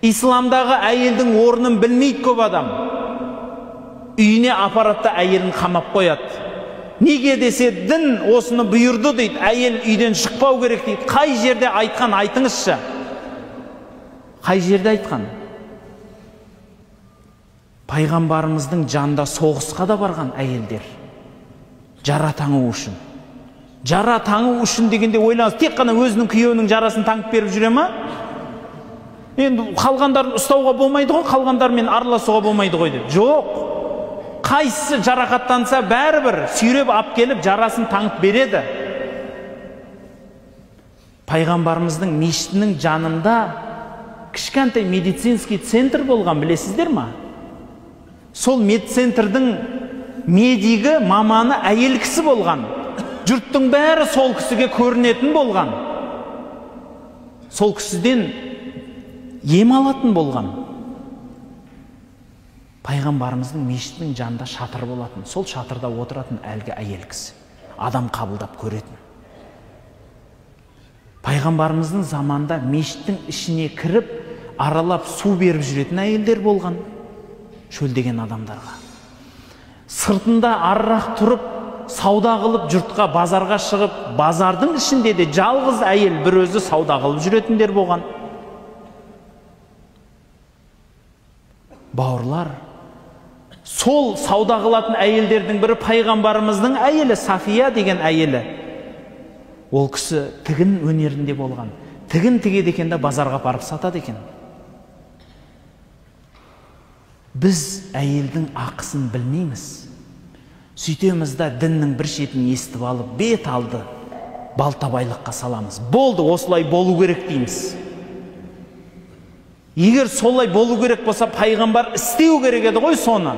Исламдағы әйелдің орнын білмейді көп адам. Үйіне апаратта әйелін қамап қояды. Неге десе, дін осыны бұйырды дейді, әйел үйден шықпау керек дейді. Қай жерде айтқан, айтыңызшы. Қай жерде айтқан? Пайғамбарымыздың жанында соғысқа да барған әйелдер. Жара таңу үшін. Жара таңу үшін дегенде ойлаңыз, тек қана өзінің күйеуінің жарасын таңып беріп жүре ма? Енді қалғандарын ұстауға болмайды ғой, қалғандармен араласуға болмайды ғой деп. Жоқ. Қайсысы жарақаттанса бәрібір сүйреп ап келіп жарасын таңып береді. Пайғамбарымыздың мешітінің жанында кішкентай медицинский центр болған, білесіздер ма? Сол медцентрдің медигі, маманы әйел кісі болған. Жұрттың бәрі сол кісіге көрінетін болған. Сол кісіден ем алатын болған. Пайғамбарымыздың мешіттің жанында шатыр болатын. Сол шатырда отыратын әлгі әйел кісі. Адам қабылдап көретін. Пайғамбарымыздың заманда мешіттің ішіне кіріп, аралап су беріп жүретін әйелдер болған. Шөлдеген адамдарға. Сыртында арырақ тұрып, сауда қылып, жұртқа базарға шығып, базардың ішінде де жалғыз әйел бір өзі сауда қылып жүретіндер болған. Бауырлар, сол сауда қылатын әйелдердің бірі пайғамбарымыздың әйелі, Сафия деген әйелі. Ол кісі тігін өнерінде болған. Тігін тігеді екен де базарға барып сатады екен. Біз әйелдің ақысын білмейміз. Сөйтеміз да діннің бір шетін естіп алып, бет алды, балтабайлыққа саламыз. Болды, осылай болу керек дейміз. Егер солай болу керек болса, пайғамбар істеу керек еді ғой соны.